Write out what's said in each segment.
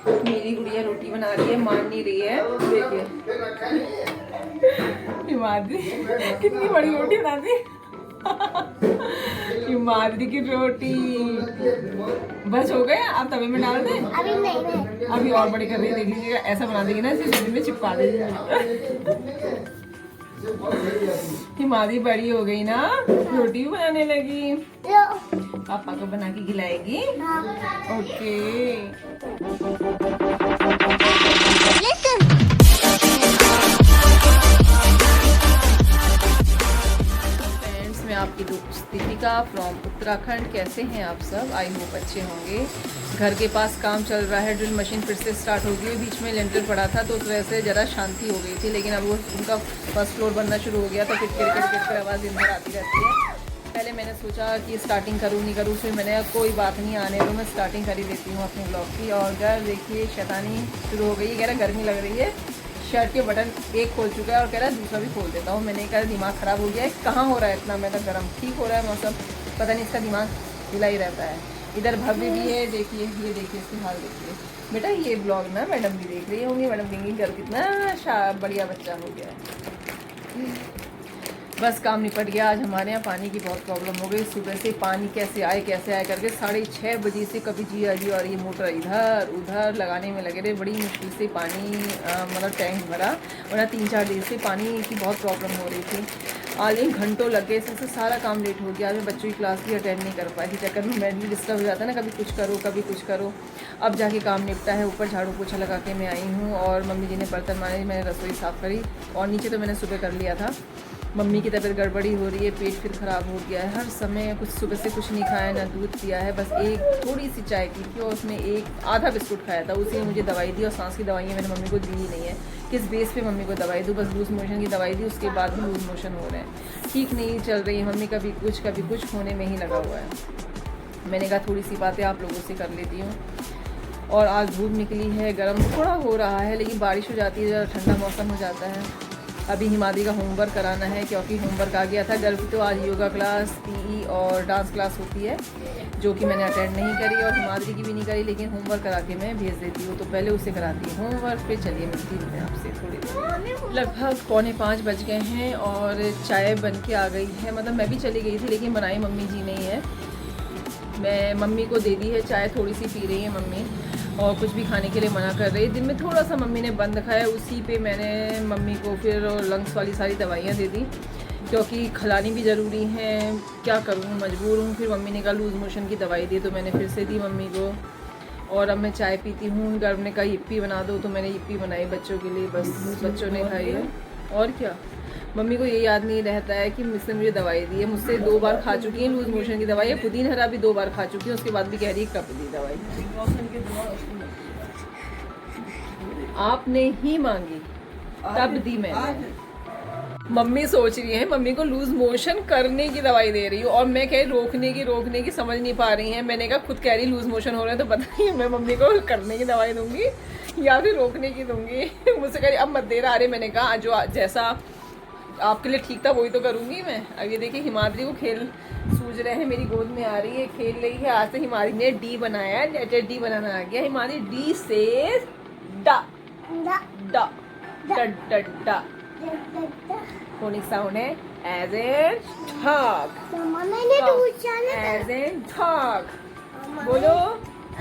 मेरी गुड़िया रोटी बना रही है, मान नहीं रही है। देखिए हिमाद्री कितनी बड़ी रोटी बनाती है। हिमाद्री की रोटी बस हो गया, आप तवे में डाल दें। अभी नहीं, अभी और बड़ी कर रही है, देख लीजिएगा। ऐसा बना देगी ना, इसे जमीन में चिपका देगी। हिमाद्री बड़ी हो गई ना, रोटी भी बनाने लगी। पापा को बना के खिलाएगी। ओके। फ्रेंड्स, मैं आपकी दोस्त दीपिका फ्रॉम उत्तराखंड। कैसे हैं आप सब? आई होप अच्छे होंगे। घर के पास काम चल रहा है, ड्रिल मशीन फिर से स्टार्ट हो गई। बीच में लेंटर पड़ा था तो उस वजह से ज़रा शांति हो गई थी, लेकिन अब वो उनका फर्स्ट फ्लोर बनना शुरू हो गया तो फिर किट आवाज़ दिन भर आती रहती है। पहले मैंने सोचा कि स्टार्टिंग करूँ नहीं करूँ, फिर मैंने कोई बात नहीं, आने दो, मैं स्टार्टिंग कर ही देती हूँ अपने ब्लॉग की। और घर देखिए शैतानी शुरू हो गई। कह रहा गर्मी लग रही है, शर्ट के बटन एक खोल चुका है और कह रहा है दूसरा भी खोल देता हूँ। मैंने कहा दिमाग ख़राब हो गया है, कहाँ हो रहा है इतना, मैं तो गर्म ठीक हो रहा है मौसम, पता नहीं इसका दिमाग हिला ही रहता है। इधर भव्य भी है, देखिए ये देखिए इसकी हाल देखिए। बेटा ये ब्लॉग ना मैडम भी देख रही होंगी, मैडम कहेंगी घर कितना बढ़िया बच्चा हो गया है। बस काम निपट गया। आज हमारे यहाँ पानी की बहुत प्रॉब्लम हो गई। सुबह से पानी कैसे आए करके 6:30 बजे से कभी जी और ये मोटर इधर उधर लगाने में लगे रहे। बड़ी मुश्किल से पानी मतलब टैंक भरा, वरना 3-4 दिन से पानी की बहुत प्रॉब्लम हो रही थी। लेकिन घंटों लग गए, इससे सारा काम लेट हो गया। मैं बच्चों की क्लास भी अटेंड नहीं कर पाई थी, चक्कर में मेंटली डिस्टर्ब हो जाता है ना, कभी कुछ करो कभी कुछ करो। अब जाके काम निपटा है, ऊपर झाड़ू पोछा लगा के मैं आई हूँ और मम्मी जी ने बर्तन मारे, मैंने रसोई साफ़ करी और नीचे तो मैंने सुबह कर लिया था। मम्मी की तबीयत गड़बड़ी हो रही है, पेट फिर ख़राब हो गया है। हर समय कुछ सुबह से कुछ नहीं खाया, ना दूध पिया है, बस एक थोड़ी सी चाय पी थी और उसमें एक आधा बिस्कुट खाया था। उसी ने मुझे दवाई दी और सांस की दवाइयाँ मैंने मम्मी को दी ही नहीं है। किस बेस पे मम्मी को दवाई दूँ? बस लूज़ मोशन की दवाई दी, उसके बाद भी लूज़ मोशन हो रहे हैं, ठीक नहीं चल रही है मम्मी। कभी कुछ होने में ही लगा हुआ है। मैंने कहा थोड़ी सी बातें आप लोगों से कर लेती हूँ। और आज धूप निकली है, गर्म थोड़ा हो रहा है, लेकिन बारिश हो जाती है, ज़रा ठंडा मौसम हो जाता है। अभी हिमाद्री का होमवर्क कराना है क्योंकि होमवर्क आ गया था। गर्मी तो आज योगा क्लास, पीई और डांस क्लास होती है, जो कि मैंने अटेंड नहीं करी और हिमाद्री की भी नहीं करी, लेकिन होमवर्क करा के मैं भेज देती हूँ। तो पहले उसे कराती हूँ होमवर्क, फिर चलिए मिलती हूँ मैं आपसे थोड़ी देर। लगभग 4:45 बज गए हैं और चाय बन के आ गई है। मतलब मैं भी चली गई थी, लेकिन बनाई मम्मी जी नहीं है। मैं मम्मी को दे दी है चाय, थोड़ी सी पी रही है मम्मी और कुछ भी खाने के लिए मना कर रही है। दिन में थोड़ा सा मम्मी ने बंद खाया, उसी पे मैंने मम्मी को फिर लंग्स वाली सारी दवाइयाँ दे दी क्योंकि खिलानी भी ज़रूरी हैं। क्या करूँ, मजबूर हूँ। फिर मम्मी ने कहा लूज़ मोशन की दवाई दी, तो मैंने फिर से दी मम्मी को। और अब मैं चाय पीती हूँ। गर्म ने कहा यिप्पी बना दो, तो मैंने यिप्पी बनाई बच्चों के लिए, बस बच्चों ने खाई है। और क्या, मम्मी को ये याद नहीं रहता है कि मुझसे मुझे दवाई दी है। मुझसे 2 बार खा चुकी है लूज़ मोशन की दवाई, पुदीन हरा भी 2 बार खा चुकी है, उसके बाद भी कह रही है कब दी दवाई। आपने ही मांगी तब दी मैंने। मम्मी सोच रही है मम्मी को लूज मोशन करने की दवाई दे रही हूँ और मैं कह रोकने की समझ नहीं पा रही है। मैंने कहा खुद कह रही लूज मोशन हो रहा है, तो बताइए मैं मम्मी को करने की दवाई दूंगी या फिर रोकने की दूंगी। मुझसे कह रही अब मत दे रहा। अरे मैंने कहा जो जैसा आपके लिए ठीक था वही तो करूँगी मैं। अब ये देखिए हिमाद्री को खेल सूझ रहे हैं, मेरी गोद में आ रही है, खेल रही है। आज से हिमाद्री ने डी बनाया, लेटर डी बनाना आ गया। हिमाद्री डी से डा डा डा डा फोनिक साउंड है एज ए ठग, एज ए ठग। बोलो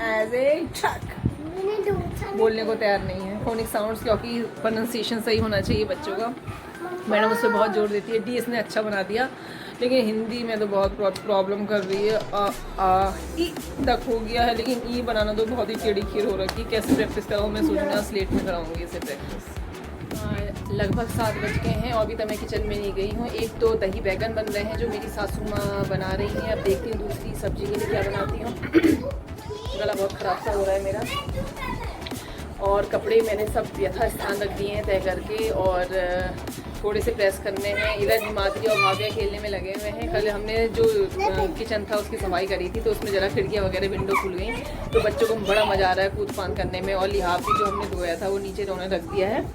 एज ए ठग। बोलने को तैयार नहीं है फोनिक साउंड्स, क्योंकि प्रोनाउंसिएशन सही होना चाहिए बच्चों का। मैडम उस पर बहुत जोर देती है। डी इसने अच्छा बना दिया, लेकिन हिंदी में तो बहुत प्रॉब्लम कर रही है। ई तक हो गया है, लेकिन ई बनाना तो बहुत ही टेढ़ी खीर हो रखी। कैसे प्रैक्टिस कराऊँ? मैं सोचूंगा स्लेट में कराऊंगी इसे प्रैक्टिस। लगभग 7 बज गए हैं और अभी तक मैं किचन में नहीं गई हूँ। एक तो दही बैगन बन रहे हैं जो मेरी सासू माँ बना रही हैं। अब देखती हूँ दूसरी सब्जी के लिए क्या बनाती हूँ। गला बहुत ख़राब सा हो रहा है मेरा। और कपड़े मैंने सब यथा स्थान रख दिए हैं तय करके, और थोड़े से प्रेस करने हैं। इधर हिमाद्री और भाव्या खेलने में लगे हुए हैं। कल हमने जो किचन था उसकी सफाई करी थी, तो उसमें ज़रा खिड़कियाँ वगैरह विंडो खुल गई, तो बच्चों को बड़ा मज़ा आ रहा है कूद फान करने में। और लिहाफ भी जो हमने धोया था वो नीचे उन्होंने रख दिया है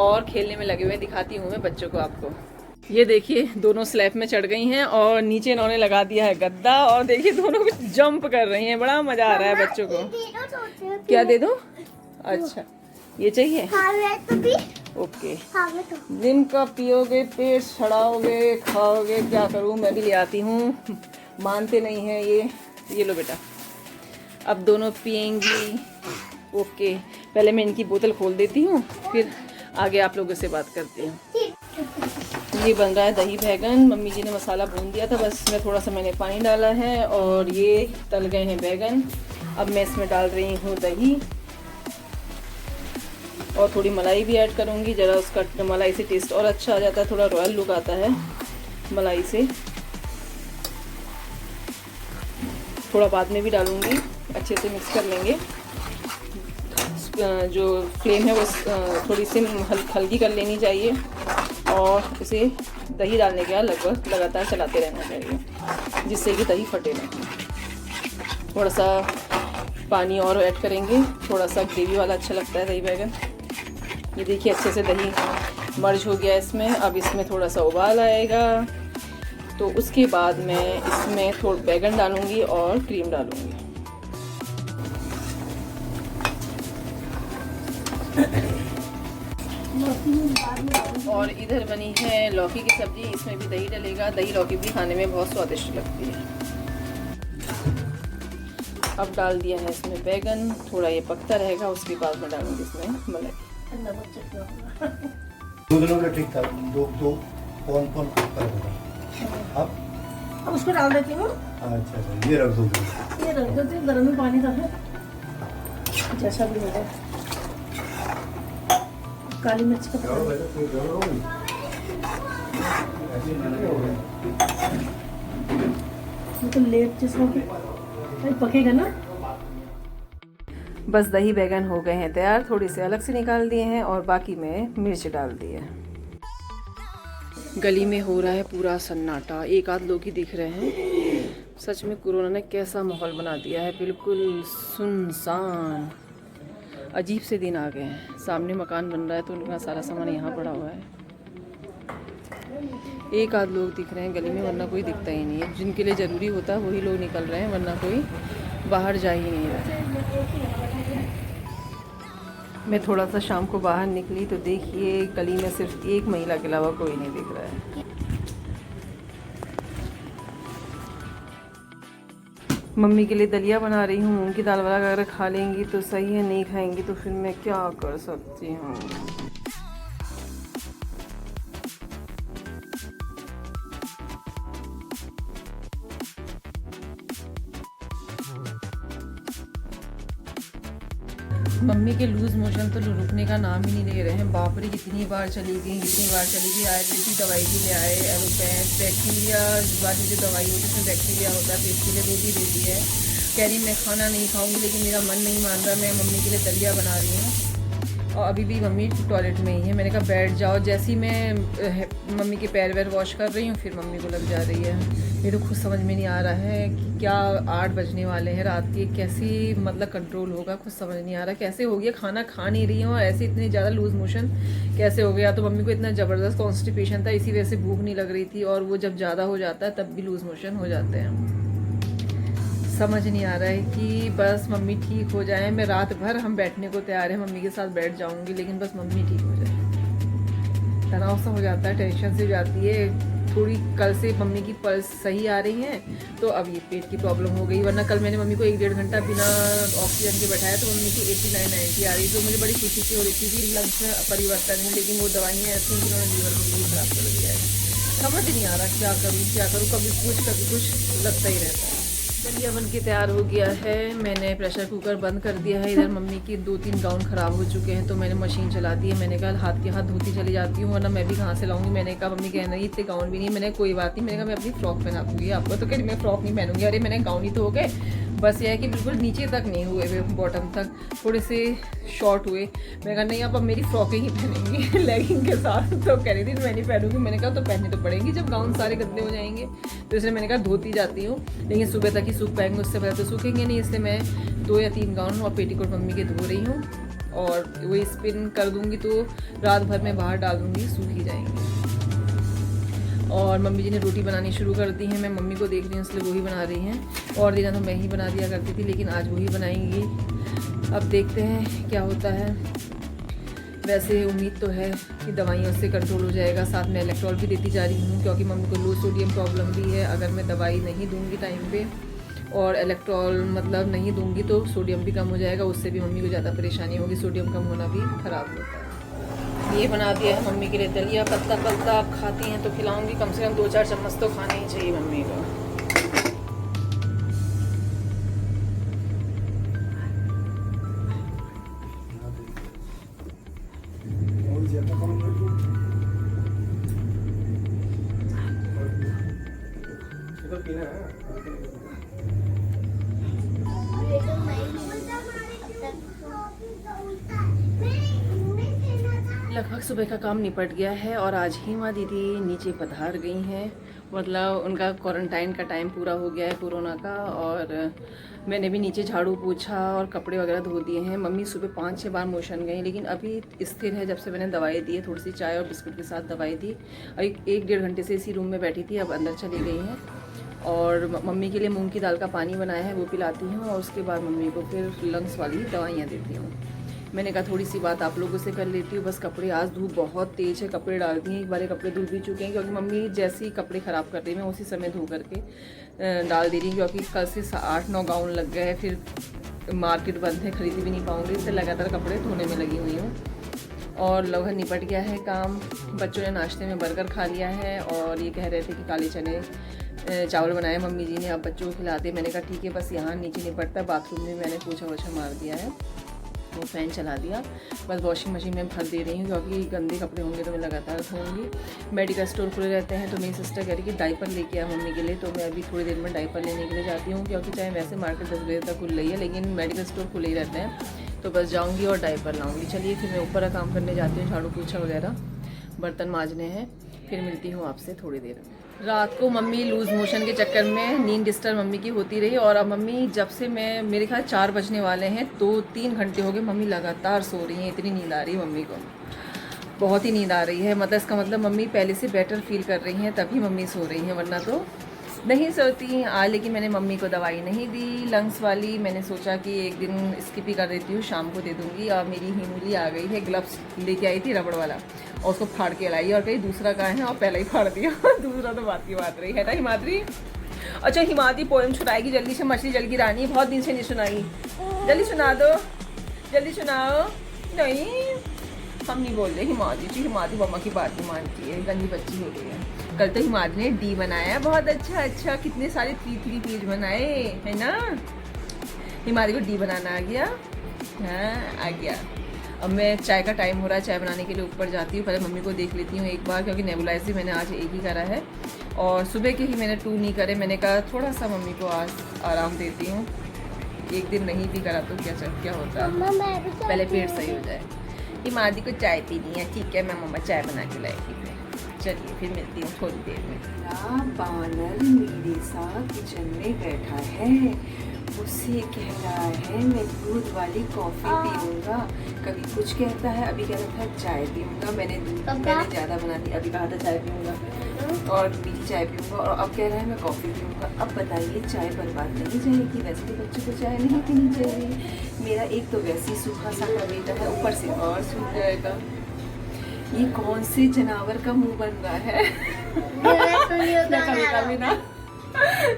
और खेलने में लगे हुए। दिखाती हूँ मैं बच्चों को आपको। ये देखिए दोनों स्लैब में चढ़ गई हैं और नीचे इन्होंने लगा दिया है गद्दा, और देखिए दोनों जंप कर रही हैं। बड़ा मज़ा आ रहा है बच्चों को। क्या दे दूँ? अच्छा, ये चाहिए? हाँ तो भी। ओके। हाँ तो। दिन का पियोगे, पेट सड़ाओगे, खाओगे, क्या करूँ, मैं भी ले आती हूँ। मानते नहीं हैं ये लो बेटा, अब दोनों पियेंगी। ओके, पहले मैं इनकी बोतल खोल देती हूँ, फिर आगे आप लोगों से बात करती हूँ। ये बन रहा है दही बैगन। मम्मी जी ने मसाला भून दिया था, बस इसमें थोड़ा सा मैंने पानी डाला है और ये तल गए हैं बैगन। अब मैं इसमें डाल रही हूँ दही और थोड़ी मलाई भी ऐड करूँगी, ज़रा उसका मलाई से टेस्ट और अच्छा आ जाता है, थोड़ा रॉयल लुक आता है मलाई से। थोड़ा बाद में भी डालूँगी, अच्छे से मिक्स कर लेंगे। जो फ्लेम है वो थोड़ी सी हल्की कर लेनी चाहिए और इसे दही डालने के बाद लगभग लगातार चलाते रहना चाहिए, जिससे कि दही फटे नहीं। थोड़ा सा पानी और ऐड करेंगे, थोड़ा सा ग्रेवी वाला अच्छा लगता है दही बैगन। ये देखिए अच्छे से दही मर्ज हो गया इसमें। अब इसमें थोड़ा सा उबाल आएगा तो उसके बाद मैं इसमें थोड़ा बैगन डालूँगी और क्रीम डालूँगी। और इधर बनी है लौकी की सब्जी, इसमें भी दही डलेगा। दही लौकी भी खाने में बहुत स्वादिष्ट लगती है। अब डाल दिया है इसमें बैगन, थोड़ा ये पकता रहेगा, उसके बाद मैं डालूंगी इसमें मलाई। ठीक था, दो कौन अब उसको डाल देती हूँ। अच्छा, ये रख दो, ये रख देती हूँ गर्म में पानी रखो, जैसा भी होगा। काली मिर्च का तो लेट जैसा पकेगा ना। बस दही बैगन हो गए हैं तैयार, थोड़ी से अलग से निकाल दिए हैं और बाकी में मिर्च डाल दी है। गली में हो रहा है पूरा सन्नाटा, एक आध लोग ही दिख रहे हैं। सच में कोरोना ने कैसा माहौल बना दिया है, बिल्कुल सुनसान। अजीब से दिन आ गए हैं। सामने मकान बन रहा है तो उनका सारा सामान यहाँ पड़ा हुआ है। एक आध लोग दिख रहे हैं गली में, वरना कोई दिखता ही नहीं है। जिनके लिए ज़रूरी होता है वही लोग निकल रहे हैं, वरना कोई बाहर जा ही नहीं रहा है। मैं थोड़ा सा शाम को बाहर निकली तो देखिए गली में सिर्फ एक महिला के अलावा कोई नहीं दिख रहा है। मम्मी के लिए दलिया बना रही हूँ, मूंग की दाल वाला अगर खा लेंगी तो सही है, नहीं खाएंगी तो फिर मैं क्या कर सकती हूँ। मम्मी के लूज़ मोशन तो रुकने का नाम ही नहीं ले रहे हैं। बाप रे, कितनी बार चली गई, आयुर्वेदिक दवाई भी ले आए, एलोपैथ बैक्टीरिया वाली जो दवाई होती है उसमें बैक्टीरिया होता है तो इसके लिए वो भी दे दी है। कह रही मैं खाना नहीं खाऊंगी, लेकिन मेरा मन नहीं मान रहा। मैं मम्मी के लिए दलिया बना रही हूँ और अभी भी मम्मी टॉयलेट में ही है। मैंने कहा बैठ जाओ। जैसे ही मैं मम्मी के पैर वैर वॉश कर रही हूँ फिर मम्मी को लग जा रही है। मेरे तो खुद समझ में नहीं आ रहा है कि क्या 8 बजने वाले हैं रात के, कैसे मतलब कंट्रोल होगा, कुछ समझ नहीं आ रहा। कैसे हो गया, खाना खा नहीं रही हूँ और ऐसे इतनी ज़्यादा लूज़ मोशन कैसे हो गया। तो मम्मी को इतना ज़बरदस्त कॉन्स्टिपेशन था, इसी वजह से भूख नहीं लग रही थी, और वो जब ज़्यादा हो जाता है तब भी लूज़ मोशन हो जाते हैं। समझ नहीं आ रहा है कि बस मम्मी ठीक हो जाए। मैं रात भर हम बैठने को तैयार है, मम्मी के साथ बैठ जाऊंगी, लेकिन बस मम्मी ठीक हो जाए। तनाव सा हो जाता है, टेंशन से जाती है थोड़ी। कल से मम्मी की पल्स सही आ रही है तो अब ये पेट की प्रॉब्लम हो गई, वरना कल मैंने मम्मी को 1-1.5 घंटा बिना ऑक्सीजन के बैठाया तो मम्मी की 89-90 आ रही। तो मुझे बड़ी खुशी सी हो रही थी कि लंग्स में परिवर्तन है, लेकिन वो दवाइयाँ ऐसी हैं जिन्होंने लीवर को बिल्कुल खराब कर दिया है। समझ नहीं आ रहा क्या करूँ, कभी कुछ लगता ही रहता है। दलिया बन के तैयार हो गया है। मैंने प्रेशर कुकर बंद कर दिया है। इधर मम्मी की 2-3 गाउन ख़राब हो चुके हैं तो मैंने मशीन चला दी है। मैंने कहा हाथ के हाथ धोती चली जाती हूँ, वरना मैं भी कहाँ से लाऊंगी। मैंने कहा मम्मी कहना इतने गाउन भी नहीं। मैंने कोई बात नहीं, मैंने कहा मैं अपनी फ्रॉक पहना दूँगी आपको। तो कह रही मैं फ्रॉक नहीं पहनूंगी। अरे मैंने गाउन ही तो हो गए, बस यह है कि बिल्कुल नीचे तक नहीं हुए वे, बॉटम तक थोड़े से शॉर्ट हुए। मैं कहा नहीं आप अब मेरी फ्रॉकें ही पहनेंगी लेगिंग के साथ। तो कह रही थी मैं नहीं पहनूंगी। मैंने कहा तो पहननी तो पड़ेंगी जब गाउन सारे गंदे हो जाएंगे। तो इसलिए मैंने कहा धोती जाती हूँ, लेकिन सुबह तक ही सूख पाएंगे, उससे पहले तो सूखेंगे नहीं। इसलिए मैं 2 या 3 गाउन और पेटीकोट मम्मी के धो रही हूँ और वही स्पिन कर दूँगी तो रात भर में बाहर डाल दूँगी, सूख ही जाएंगे। और मम्मी जी ने रोटी बनानी शुरू कर दी है। मैं मम्मी को देख रही हूँ इसलिए वही बना रही हैं। और दिन तो मैं ही बना दिया करती थी, लेकिन आज वही बनाएंगी। अब देखते हैं क्या होता है। वैसे उम्मीद तो है कि दवाइयों से कंट्रोल हो जाएगा। साथ में इलेक्ट्रॉल भी देती जा रही हूँ क्योंकि मम्मी को लो सोडियम प्रॉब्लम भी है। अगर मैं दवाई नहीं दूँगी टाइम पे और इलेक्ट्रॉल मतलब नहीं दूँगी तो सोडियम भी कम हो जाएगा, उससे भी मम्मी को ज़्यादा परेशानी होगी। सोडियम कम होना भी ख़राब होता है। ये बना दिया है मम्मी के लिए दलिया। पत्ता पत्ता आप खाती हैं तो खिलाऊँगी, कम से कम 2-4 चम्मच तो खाने ही चाहिए मम्मी को। लगभग सुबह का काम निपट गया है और आज हिमा दीदी नीचे पधार गई हैं। मतलब उनका क्वारंटाइन का टाइम पूरा हो गया है कोरोना का, और मैंने भी नीचे झाड़ू पोछा और कपड़े वगैरह धो दिए हैं। मम्मी सुबह 5-6 बार मोशन गई, लेकिन अभी स्थिर है। जब से मैंने दवाई दी है, थोड़ी सी चाय और बिस्कुट के साथ दवाई दी, 1-1.5 घंटे से इसी रूम में बैठी थी, अब अंदर चली गई हैं। और मम्मी के लिए मूंग की दाल का पानी बनाया है, वो पिलाती हूँ और उसके बाद मम्मी को फिर लंग्स वाली दवाइयाँ देती हूँ। मैंने कहा थोड़ी सी बात आप लोगों से कर लेती हूँ। बस कपड़े, आज धूप बहुत तेज़ है, कपड़े डाल दिए, एक बार कपड़े धुल भी चुके हैं क्योंकि मम्मी जैसे ही कपड़े ख़राब कर रही है मैं उसी समय धो करके डाल दे रही हूँ, क्योंकि कल से 8-9 गाउन लग गए हैं, फिर मार्केट बंद है, खरीद भी नहीं पाऊँगी, इससे लगातार कपड़े धोने में लगी हुई हूँ। और लगभग निपट गया है काम। बच्चों ने नाश्ते में बर्गर खा लिया है और ये कह रहे थे कि काले चने चावल बनाए मम्मी जी ने, अब बच्चों को खिलाते। मैंने कहा ठीक है, बस यहाँ नीचे निपटता है। बाथरूम में मैंने पोछा वोछा मार दिया है, वो फ़ैन चला दिया, बस वॉशिंग मशीन में भर दे रही हूँ क्योंकि गंदे कपड़े होंगे तो मैं लगातार धोऊंगी। मेडिकल स्टोर खुले रहते हैं तो मेरी सिस्टर कह रही कि डाइपर लेके आ मम्मी के लिए, तो मैं अभी थोड़ी देर में डाइपर लेने के लिए जाती हूँ, क्योंकि चाहे वैसे मार्केट 10 बजे तक खुल रही है लेकिन मेडिकल स्टोर खुले ही रहते हैं, तो बस जाऊँगी और डाइपर लाऊँगी। चलिए फिर मैं ऊपर का काम करने जाती हूँ, झाड़ू पोछा वगैरह बर्तन मांजने हैं, फिर मिलती हूँ आपसे थोड़ी देर में। रात को मम्मी लूज़ मोशन के चक्कर में नींद डिस्टर्ब मम्मी की होती रही, और अब मम्मी जब से मैं, मेरे ख्याल 4 बजने वाले हैं, 2-3 घंटे हो गए मम्मी लगातार सो रही हैं। इतनी नींद आ रही है मम्मी को, बहुत ही नींद आ रही है। मतलब इसका मतलब मम्मी पहले से बेटर फील कर रही हैं, तभी मम्मी सो रही हैं, वरना तो नहीं सोती आज। लेकिन मैंने मम्मी को दवाई नहीं दी लंग्स वाली, मैंने सोचा कि एक दिन स्किप ही कर देती हूँ, शाम को दे दूँगी। और मेरी हिमूली आ गई है, ग्लव्स लेके आई थी रबड़ वाला और उसको फाड़ के लाई, और कहीं दूसरा कहाँ है और पहले ही फाड़ दिया दूसरा तो बात की बात रही है ना हिमाद्री। अच्छा हिमाद्री पोएम सुनाएगी जल्दी से, मछली जल की रानी, बहुत दिन से नहीं सुनाई, जल्दी सुना दो, जल्दी सुनाओ। नहीं हम नहीं बोल रहे हिमाद्री जी, हिमाद्री मम्मा की बात नहीं मानती है, गंदी बच्ची हो गई है। कल तो हिमाद्री ने डी बनाया, बहुत अच्छा अच्छा, कितने सारे 3 पेज बनाए है ना। हिमाद्री को डी बनाना आ गया, हाँ आ गया। अब मैं चाय का टाइम हो रहा है, चाय बनाने के लिए ऊपर जाती हूँ, पहले मम्मी को देख लेती हूँ एक बार, क्योंकि नेबुलाइज भी मैंने आज एक ही करा है और सुबह के ही मैंने 2 नहीं करे। मैंने कहा थोड़ा सा मम्मी को आज आराम देती हूँ, एक दिन नहीं भी करा तो क्या होता है, पहले पेट सही हो जाए। हिमाद्री को चाय पीनी है, ठीक है मैं मम्मा चाय बना के लाएगी। चलिए फिर मिलती हूँ थोड़ी देर में। बानर मेरे साथ किचन में बैठा है, मुझसे कह रहा है मैं दूध वाली कॉफ़ी पीऊँगा, कभी कुछ कहता है, अभी कह रहा था चाय पीऊँगा, मैंने ज़्यादा बना दी, अभी कहा था चाय पीऊँगा और मीठी चाय पीऊँगा, और अब कह रहा है मैं कॉफ़ी पीऊँगा। अब बताइए चाय बर्बाद नहीं जाएगी? वैसे तो बच्चों को चाय नहीं पीनी चाहिए, मेरा एक तो वैसे ही सूखा साखा बेटा है, ऊपर से और सूख जाएगा। ये कौन से जानवर का मुंह बन रहा है कभी ना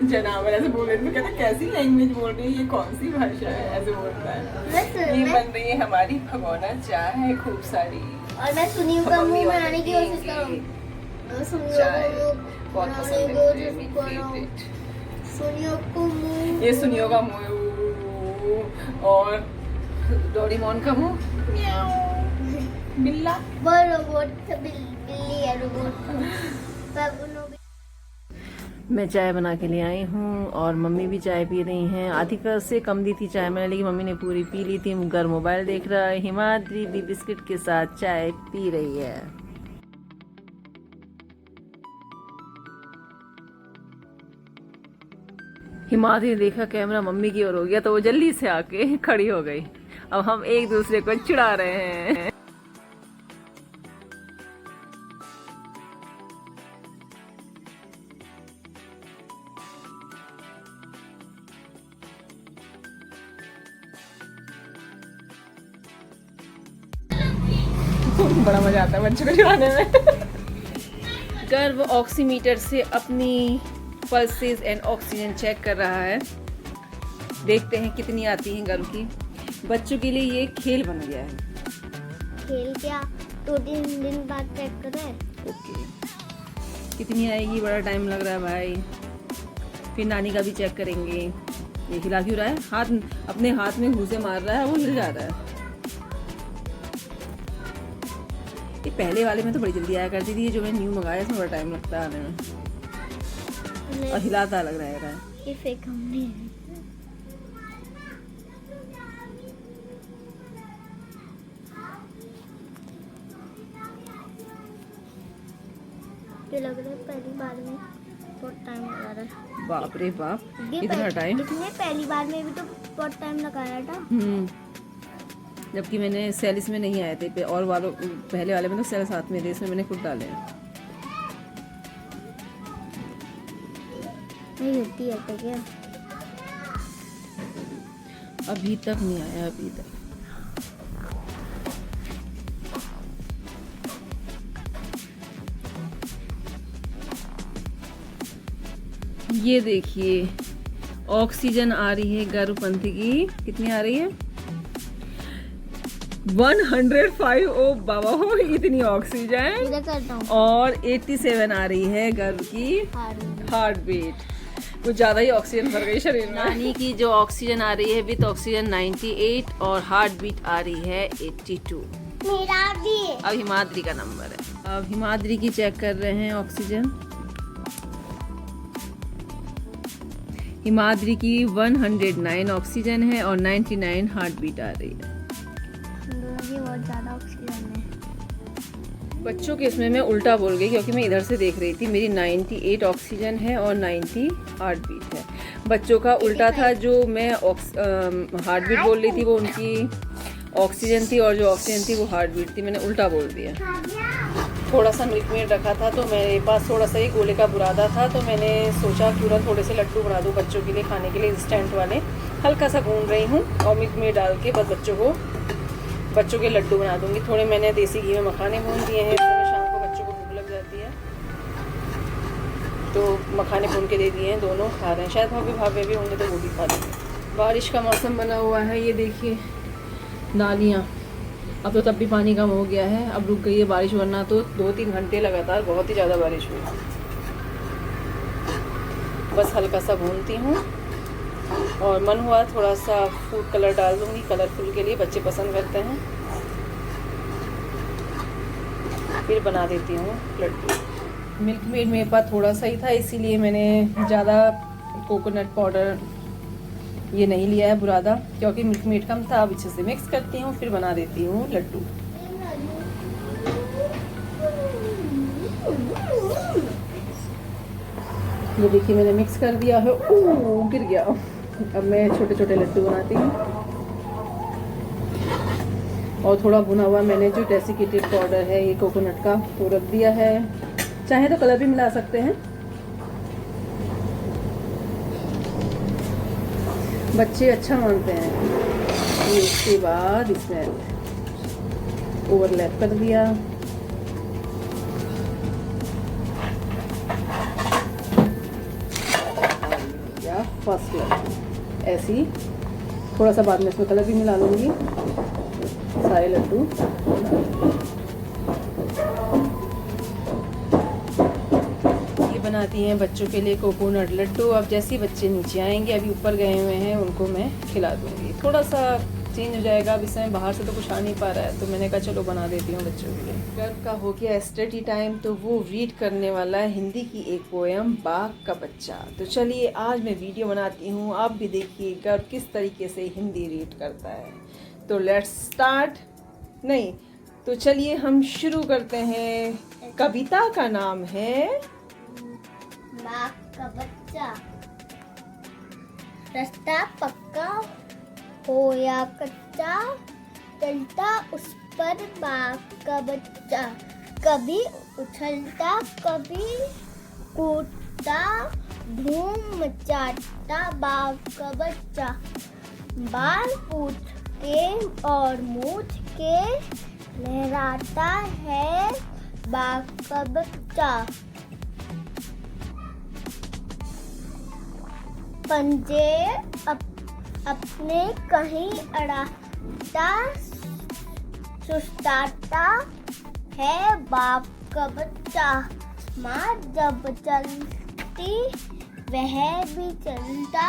जानवर ऐसे बोल रहे थे, कहते कैसी लैंग्वेज बोल रही है, ये कौन सी भाषा है, ऐसे बोलता है। ये बन रही है हमारी भगोना चाय खूब सारी, और मैं सुनियो का मुंह बनाने की कोशिश करूँ, बहुत पसंद है मेरी फेवरेट। सुनियो को मुंह, ये सुनियो का मुंह और डोरेमोन का मुंह, बिल्ला, वो रोबोट बिल्ली है रोबोट। मैं चाय बना के ले आई हूँ और मम्मी भी चाय पी रही हैं। आधी कप से कम दी थी चाय मैंने, लेकिन मम्मी ने पूरी पी ली थी। घर मोबाइल देख रहा है, हिमाद्री भी बिस्किट के साथ चाय पी रही है। हिमाद्री ने देखा कैमरा मम्मी की ओर हो गया तो वो जल्दी से आके खड़ी हो गई। अब हम एक दूसरे को चिढ़ा रहे हैं। बड़ा मजा आता है बच्चों को चढ़ाने में। गर्व ऑक्सीमीटर से अपनी पल्सेस एंड ऑक्सीजन चेक कर रहा है। देखते हैं कितनी आती हैं गर्व की। बच्चों के लिए ये खेल बन गया है। खेल क्या 2-3 दिन बाद चेक करें। ओके, कितनी आएगी, बड़ा टाइम लग रहा है भाई। फिर नानी का भी चेक करेंगे। ये हिला क्यों रहा है, हाथ अपने हाथ में घूसे मार रहा है, वो हिल जा रहा है। ये पहले वाले में तो बड़ी जल्दी आया करती थी, ये जो मैंने न्यू मंगाया इसमें बड़ा टाइम लगता है आने में, और हिलाता लग रहा है। ये फेक हमने है। ये लग रहा है पहली बार में बहुत टाइम लगा रहा है। बाप रे बाप, ये इतना टाइम। इसने पहली बार में भी तो बहुत टाइम लगाया था। जबकि मैंने सेल इसमें नहीं आए थे, और वालों पहले वाले में तो सेल साथ में थे, इसमें मैंने खुद डाले हैं। नहीं होती है तो क्या, अभी तक नहीं आया, अभी तक। ये देखिए ऑक्सीजन आ रही है गर्भपंथ की, कितनी आ रही है 105। ओ बाबा हो, इतनी ऑक्सीजन। इधर करता हूँ। और 87 आ रही है गर्भ की हार्ट बीट। कुछ ज्यादा ही ऑक्सीजन भर गई शरीर में। नानी की जो ऑक्सीजन आ रही है विद ऑक्सीजन 98 और हार्ट बीट आ रही है 82। मेरा भी। अब हिमाद्री का नंबर है। अब हिमाद्री की चेक कर रहे हैं ऑक्सीजन। हिमाद्री की 109 ऑक्सीजन है और 99 हार्ट बीट आ रही है। बहुत ज्यादा ऑक्सीजन है। बच्चों के इसमें मैं उल्टा बोल गई क्योंकि मैं इधर से देख रही थी। मेरी 98 ऑक्सीजन है और 90 हार्ट बीट है। बच्चों का उल्टा था, जो मैं हार्ट बीट बोल रही थी वो उनकी ऑक्सीजन थी, और जो ऑक्सीजन थी वो हार्ट बीट थी। मैंने उल्टा बोल दिया। थोड़ा सा मिल्क मेड रखा था, तो मेरे पास थोड़ा सा ही गोले का बुरादा था, तो मैंने सोचा क्यों ना थोड़े से लड्डू बना दूँ बच्चों के लिए खाने के लिए, इंस्टेंट वाले। हल्का सा गूंद रही हूँ और मिल्क मेड डाल के बस बच्चों के लड्डू बना दूंगी। थोड़े मैंने देसी घी में मखाने भून दिए हैं, इसमें शाम को बच्चों को भूख लग जाती है तो मखाने भून के दे दिए हैं। दोनों खा रहे हैं, शायद भाभी भी होंगे तो वो भी खा लेंगे। बारिश का मौसम बना हुआ है, ये देखिए नालियाँ। अब तो तब भी पानी कम हो गया है, अब रुक गई है बारिश, वरना तो 2-3 घंटे लगातार बहुत ही ज़्यादा बारिश हुई। बस हल्का सा भूनती हूँ और मन हुआ थोड़ा सा फूड कलर डाल दूंगी, कलरफुल के लिए, बच्चे पसंद करते हैं। फिर बना देती हूँ लड्डू। मिल्क मेड मेरे पास थोड़ा सा ही था, इसीलिए मैंने ज़्यादा कोकोनट पाउडर ये नहीं लिया है बुरादा, क्योंकि मिल्क मेड कम था। अब अच्छे से मिक्स करती हूँ, फिर बना देती हूँ लड्डू। ये देखिए मैंने मिक्स कर दिया है। ओह गिर गया। अब मैं छोटे छोटे लड्डू बनाती हूँ। और थोड़ा भुना हुआ मैंने जो डेसिकेटेड पाउडर है ये कोकोनट का वो रख दिया है। चाहे तो कलर भी मिला सकते हैं, बच्चे अच्छा मानते हैं। ये उसके बाद इसमें ओवरलैप कर दिया। फर्स्ट लड्डू ऐसे ही, थोड़ा सा बाद में इसमें कलर भी मिला लूँगी। सारे लड्डू ये बनाती हैं बच्चों के लिए कोकोनट लड्डू। अब जैसे ही बच्चे नीचे आएंगे, अभी ऊपर गए हुए हैं, उनको मैं खिला दूँगी। थोड़ा सा चेंज हो जाएगा, अब इस समय बाहर से तो कुछ आ नहीं पा रहा है, तो मैंने कहा चलो बना देती हूँ बच्चों के लिए। गर्व का हो गया स्टडी टाइम, तो वो रीड करने वाला है हिंदी की एक पोएम बाघ का बच्चा। तो चलिए आज मैं वीडियो बनाती हूँ, आप भी देखिए गर्व किस तरीके से हिंदी रीड करता है। तो लेट्स स्टार्ट। नहीं तो चलिए हम शुरू करते हैं। कविता का नाम है बाघ का बच्चा। रास्ता पक्का हो या कच्चा, चलता उस पर बाघ का बच्चा। कभी उछलता कभी कूदता, धूम मचाता बाघ का बच्चा। बाल पूछ के और मूछ के लहराता है बाग का बच्चा, पंजे अपने कहीं अड़ाता, सुस्ताता है बाप का बच्चा। माँ जब चलती वह भी चलता,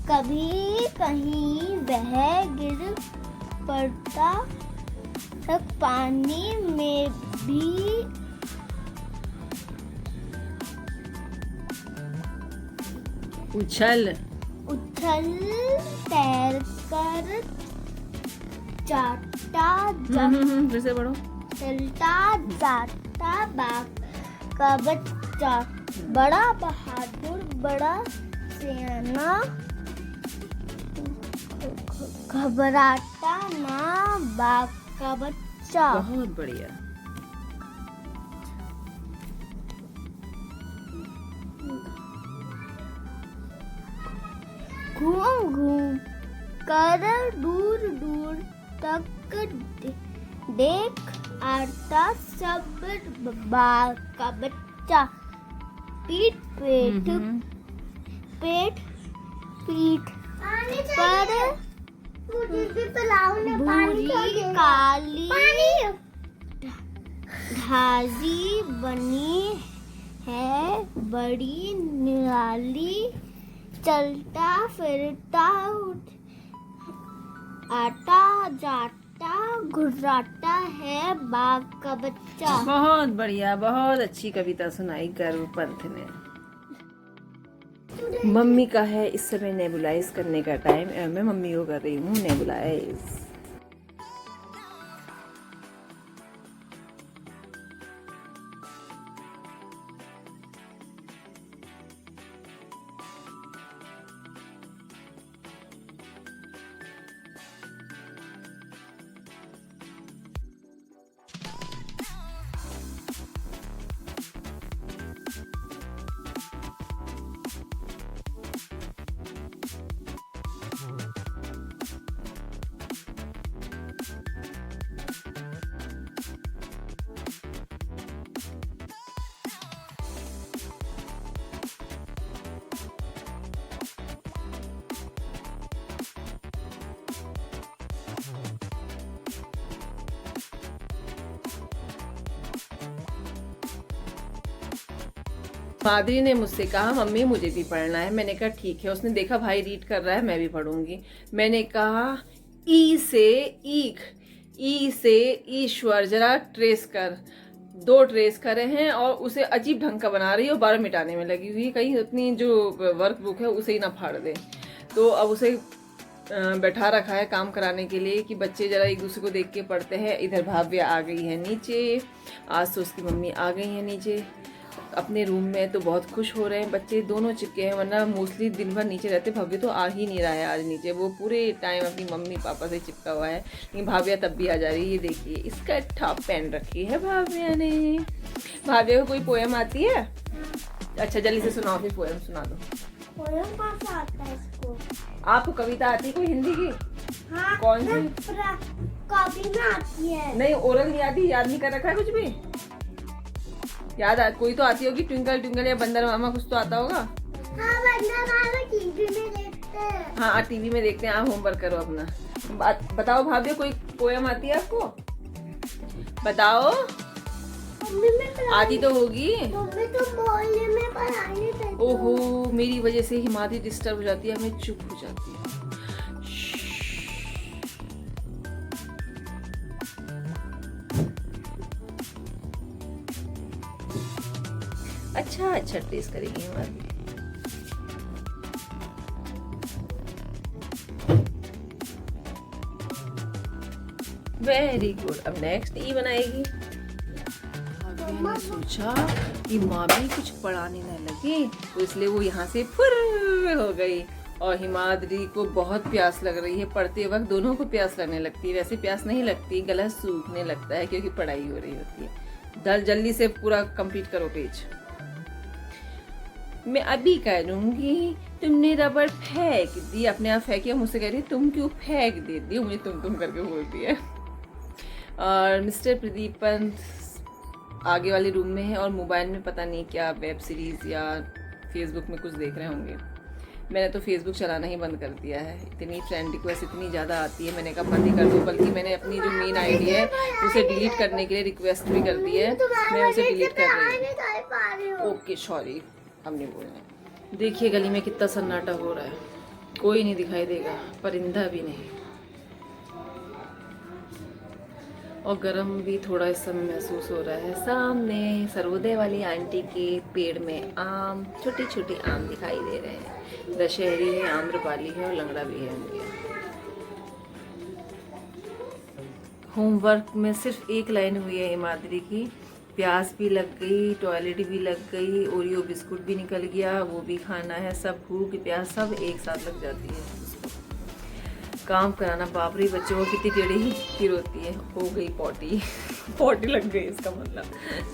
कभी कहीं वह गिर पड़ता, तक पानी में भी उछल उछल तैर कर जाता, फिर से पढ़ो। चलता जाता बाग का बच्चा, बड़ा बहादुर बड़ा सियाना, घबराता ना बाग का बच्चा। बहुत बढ़िया। घूम घूम कर दूर दूर तक देख आता सब बाग का बच्चा। पीठ पेट पेट पीठ पर भूरी काली धाजी बनी है बड़ी निराली, चलता फिरता आता जाता घुराता है बाग का बच्चा। बहुत बढ़िया, बहुत अच्छी कविता सुनाई गर्व पंथ ने। मम्मी का है इस समय नेबुलाइज करने का टाइम, मैं मम्मी को कर रही हूँ नेबुलाइज। माधुरी ने मुझसे कहा मम्मी मुझे भी पढ़ना है। मैंने कहा ठीक है। उसने देखा भाई रीड कर रहा है, मैं भी पढ़ूंगी। मैंने कहा ई से ईख, ई से ईश्वर, जरा ट्रेस कर। 2 ट्रेस करे हैं और उसे अजीब ढंग का बना रही है और 12 मिटाने में लगी हुई है, कहीं अपनी जो वर्क बुक है उसे ही ना फाड़ दे। तो अब उसे बैठा रखा है काम कराने के लिए कि बच्चे जरा एक दूसरे को देख के पढ़ते हैं। इधर भाव्य आ गई है नीचे, आज तो उसकी मम्मी आ गई है नीचे अपने रूम में। तो बहुत खुश हो रहे हैं बच्चे, दोनों चिपके हैं, वरना मोस्टली दिन भर नीचे रहते। भव्य तो आ ही नहीं रहा है आज नीचे, वो पूरे टाइम अपनी मम्मी पापा से चिपका हुआ है। लेकिन भाव्या तब भी आ जा रही है। ये देखिए इसका टॉप पहन रखी है भाव्या ने। भाव्या को कोई पोएम आती है? अच्छा जल्दी से सुनाओ, फिर पोएम सुना दो। पोएम कौन आता है इसको? आपको कविता आती है कोई हिंदी की? हाँ, कौन सी? कॉपी में आती है। नहीं, ओरल नहीं आती, याद नहीं कर रखा है कुछ भी? याद कोई तो आती होगी, ट्विंकल ट्विंकल या बंदर मामा, कुछ तो आता होगा। हाँ, बंदर मामा टीवी में देखते हैं। हाँ टीवी में देखते हैं। आप होमवर्क करो अपना। बताओ भाभी कोई पोएम आती है आपको? बताओ। आती तो होगी। मम्मी तो बोलने में पढ़ाई करती। ओहो, मेरी वजह से हिमाद्री डिस्टर्ब हो जाती है, मैं चुप हो जाती है। अच्छा टेस्ट करेंगे हिमाद्री। Very good. अब नेक्स्ट ई बनाएगी। मैंने सोचा कि माँ भी कुछ पढ़ाने न लगे, तो इसलिए वो यहाँ से फुर हो गई। और हिमाद्री को बहुत प्यास लग रही है। पढ़ते वक्त दोनों को प्यास लगने लगती है। वैसे प्यास नहीं लगती, गला सूखने लगता है क्योंकि पढ़ाई हो रही होती है। जल्दी से पूरा कंप्लीट करो पेज। मैं अभी करूंगी। तुमने रबड़ फेंक दी, अपने आप फेंकिया, मुझसे कह रही तुम क्यों फेंक देती हो, मुझे तुम करके बोलती है। और मिस्टर प्रदीप पंत आगे वाले रूम में है और मोबाइल में पता नहीं क्या वेब सीरीज़ या फेसबुक में कुछ देख रहे होंगे। मैंने तो फेसबुक चलाना ही बंद कर दिया है, इतनी फ्रेंड रिक्वेस्ट इतनी ज़्यादा आती है, मैंने कहा बंद ही कर दूँ। बल्कि मैंने अपनी जो मेन आईडी है उसे डिलीट करने के लिए रिक्वेस्ट भी कर दी है, मैं उसे डिलीट कर रही हूँ। ओके सॉरी, अब नहीं बोलना। देखिए गली में कितना सन्नाटा हो रहा है, कोई नहीं दिखाई देगा, परिंदा भी नहीं, और गर्म भी थोड़ा इस समय महसूस हो रहा है। सामने सर्वोदय वाली आंटी के पेड़ में आम, छोटी छोटी आम दिखाई दे रहे हैं। दशहरी है, आम्रपाली है और लंगड़ा भी है उनके। होमवर्क में सिर्फ एक लाइन हुई है हिमाद्री की, प्याज भी लग गई, टॉयलेट भी लग गई, ओरियो बिस्कुट भी निकल गया, वो भी खाना है। सब भूख प्याज सब एक साथ लग जाती है। काम कराना बाप रे, बच्चों को कितनी टेढ़ी फिर होती है। हो गई पॉटी पॉटी लग गई इसका मतलब।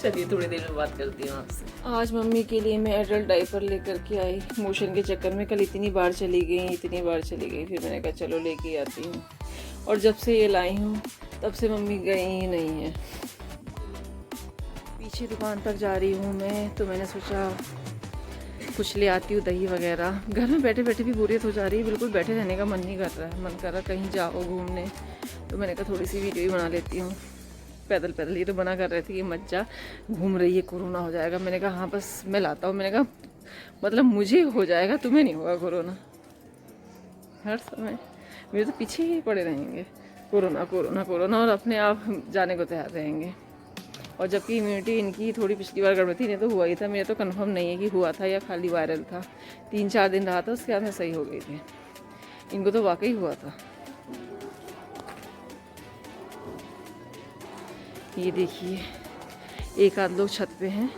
चलिए थोड़ी देर में बात करती हूँ आपसे। आज मम्मी के लिए मैं एडल्ट डायपर लेकर के आई, मोशन के चक्कर में कल इतनी बार चली गई, फिर मैंने कहा चलो लेके आती हूँ। और जब से ये लाई हूँ तब से मम्मी गई ही नहीं है। पीछे दुकान तक जा रही हूँ मैं, तो मैंने सोचा कुछ ले आती हूँ, दही वगैरह। घर में बैठे बैठे भी बोरियत हो जा रही है, बिल्कुल बैठे रहने का मन नहीं कर रहा है। मन कर रहा कहीं जाओ घूमने, तो मैंने कहा थोड़ी सी वीडियो ही बना लेती हूँ पैदल पैदल। ये तो मना कर रहे थे कि मत जा, घूम रही है, कोरोना हो जाएगा। मैंने कहा हाँ बस मैं लाता हूँ। मैंने कहा मतलब मुझे हो जाएगा, तुम्हें नहीं होगा कोरोना। हर समय मेरे तो पीछे ही पड़े रहेंगे, कोरोना कोरोना कोरोना, और अपने आप जाने को तैयार रहेंगे। और जबकि इम्यूनिटी इनकी थोड़ी पिछली बार गड़बड़ी थी, नहीं तो हुआ ही था। मेरा तो कंफर्म नहीं है कि हुआ था या खाली वायरल था। 3-4 दिन रहा था, उसके बाद में सही हो गई थी। इनको तो वाकई हुआ था। ये देखिए एक आध लोग छत पे हैं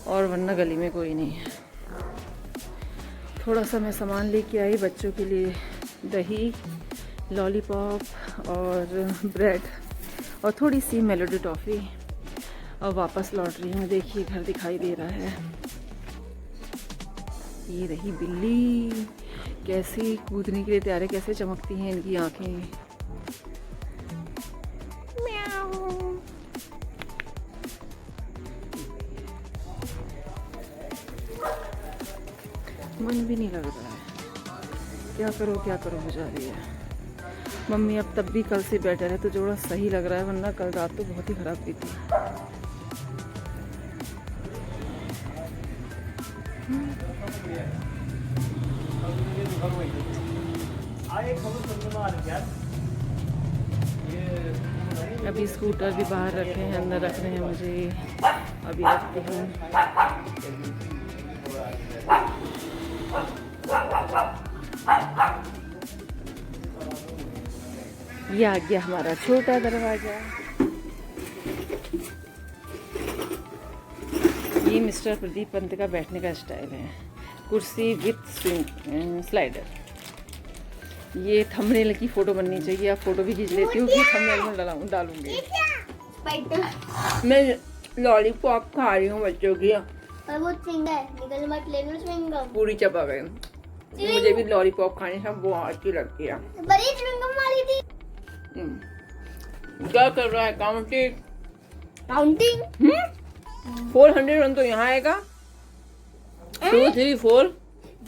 और वरना गली में कोई नहीं है। थोड़ा सा मैं सामान लेके आई बच्चों के लिए, दही, लॉलीपॉप और ब्रेड और थोड़ी सी मेलोडी टॉफ़ी, और वापस लौट रही हूँ। देखिए घर दिखाई दे रहा है। ये रही बिल्ली, कैसी कूदने के लिए तैयार है, कैसे चमकती हैं इनकी आंखें। मन भी नहीं लग रहा है, क्या करो हो जा रही है। मम्मी अब तब भी कल से बेटर है, तो थोड़ा सही लग रहा है, वरना कल रात तो बहुत ही खराब थी। अभी स्कूटर भी बाहर रखे हैं, अंदर रख रहे हैं मुझे, अभी रखती हूँ। ये आ गया हमारा छोटा दरवाजा। ये मिस्टर प्रदीप पंत का बैठने का स्टाइल है, कुर्सी विथ स्विंग स्लाइडर। ये थंबनेल की फ़ोटो बननी चाहिए, आप फ़ोटो भी खींच लेती हूँ कि थंबनेल में डालूंगी। मैं लॉलीपॉप खा रही हूँ बच्चों की, और वो च्युइंगम है, निकल मत लेना च्युइंगम। पूरी चबा गई। मुझे भी लॉलीपॉप खाने सब बहुत अच्छी लगती है। बड़ी च्युइंगम वाली थी। क्या कर रहा है? काउंटिंग 400 तो यहाँ आएगा। 2 3 4।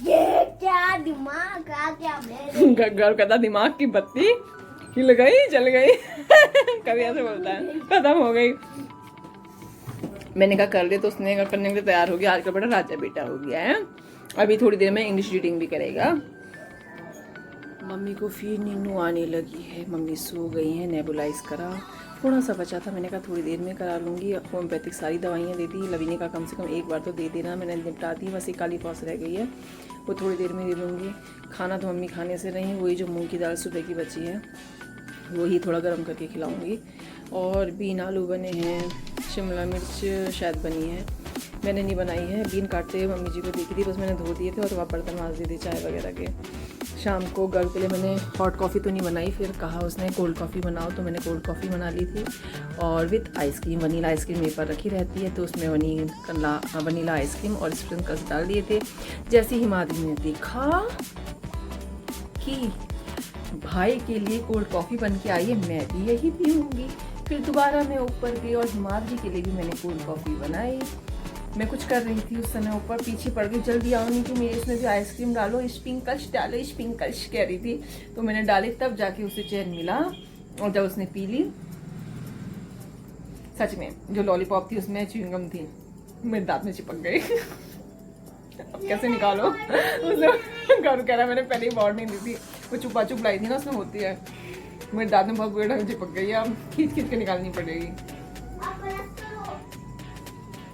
ये क्या दिमाग आ गया मेरे। घर कहता दिमाग की बत्ती हिल गई, जल गई कभी ऐसे बोलता है, खत्म हो गई। मैंने कहा कर ले, तो उसने कहा करने के लिए तैयार हो गया। आजकल बड़ा राजा बेटा हो गया है। अभी थोड़ी देर में इंग्लिश रीडिंग भी करेगा। मम्मी को फिर नींद आने लगी है, मम्मी सो गई हैं। नेबुलाइज करा, थोड़ा सा बचा था, मैंने कहा थोड़ी देर में करा लूँगी। होम्योपैथिक सारी दवाइयाँ दे दी, लवीने का कम से कम एक बार तो दे देना, मैंने निपटा दी। बस एक काली पॉस रह गई है, वो थोड़ी देर में दे दूँगी। खाना तो मम्मी खाने से रही, वही जो मूंग की दाल सुबह की बची है वही थोड़ा गर्म करके खिलाऊँगी। और बीन आलू बने हैं, शिमला मिर्च शायद बनी है, मैंने नहीं बनाई है। बीन काटते हुए मम्मी जी को देखी थी, बस मैंने धो दिए थे और वहाँ बर्तन मांज दिए थे चाय वगैरह के। शाम को गर्ल के लिए मैंने हॉट कॉफ़ी तो नहीं बनाई, फिर कहा उसने कोल्ड कॉफ़ी बनाओ, तो मैंने कोल्ड कॉफ़ी बना ली थी। और विथ आइसक्रीम, वनीला आइसक्रीम मेरे पर रखी रहती है, तो उसमें वनीला आइसक्रीम और स्प्रिंकल्स डाल दिए थे। जैसे हिमाद्री ने देखा कि भाई के लिए कोल्ड कॉफ़ी बन के आई है, मैं भी यही पीऊँगी। फिर दोबारा मैं ऊपर गई और हिमाद्री के लिए भी मैंने कोल्ड कॉफ़ी बनाई। मैं कुछ कर रही थी उस समय, ऊपर पीछे पड़ गई, जल्दी आओ नहीं कि मेरे इसमें भी आइसक्रीम डालो, स्प्रिंकल्स डालो, स्प्रिंकल्स कह रही थी। तो मैंने डाली, तब जाके उसे चैन मिला। और जब उसने पी ली, सच में जो लॉलीपॉप थी उसमें च्युइंगम थी, मेरे दांत में चिपक गई। अब कैसे निकालो उसे। घर कह रहा मैंने पहले ही वार्निंग दी थी, वो चुपा चुप लाई थी ना, उसमें होती है। मेरे दांत में बहुत बुरे ढंग से चिपक गई, अब खींच खींच के निकालनी पड़ेगी।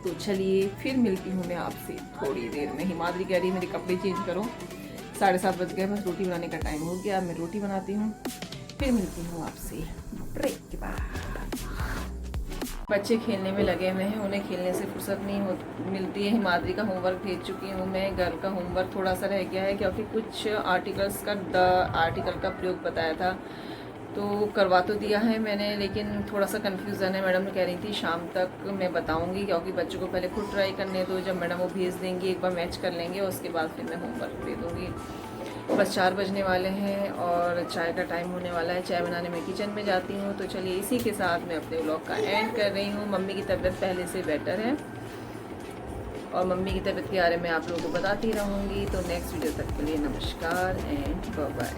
तो चलिए फिर मिलती हूँ मैं आपसे थोड़ी देर में। हिमाद्री कह रही है मेरे कपड़े चेंज करो, 7:30 बज गए, बस रोटी बनाने का टाइम हो गया। मैं रोटी बनाती हूँ, फिर मिलती हूँ आपसे ब्रेक के बाद। बच्चे खेलने में लगे हुए हैं, उन्हें खेलने से फुर्सत नहीं मिलती है। हिमाद्री का होमवर्क भेज चुकी हूँ मैं, घर का होमवर्क थोड़ा सा रह गया है क्योंकि कुछ आर्टिकल्स का आर्टिकल का प्रयोग बताया था, तो करवा तो दिया है मैंने, लेकिन थोड़ा सा कन्फ्यूज़न है। मैडम ने कह रही थी शाम तक मैं बताऊंगी, क्योंकि बच्चों को पहले खुद ट्राई करने दो, जब मैडम वो भेज देंगी एक बार मैच कर लेंगे, उसके बाद फिर मैं होमवर्क दे दूँगी। बस 4 बजने वाले हैं और चाय का टाइम होने वाला है। चाय बनाने में किचन में जाती हूँ। तो चलिए इसी के साथ मैं अपने व्लॉग का एंड कर रही हूँ। मम्मी की तबीयत पहले से बेटर है और मम्मी की तबीयत के बारे में आप लोगों को बताती रहूँगी। तो नेक्स्ट वीडियो तक के लिए नमस्कार एंड बाय बाय।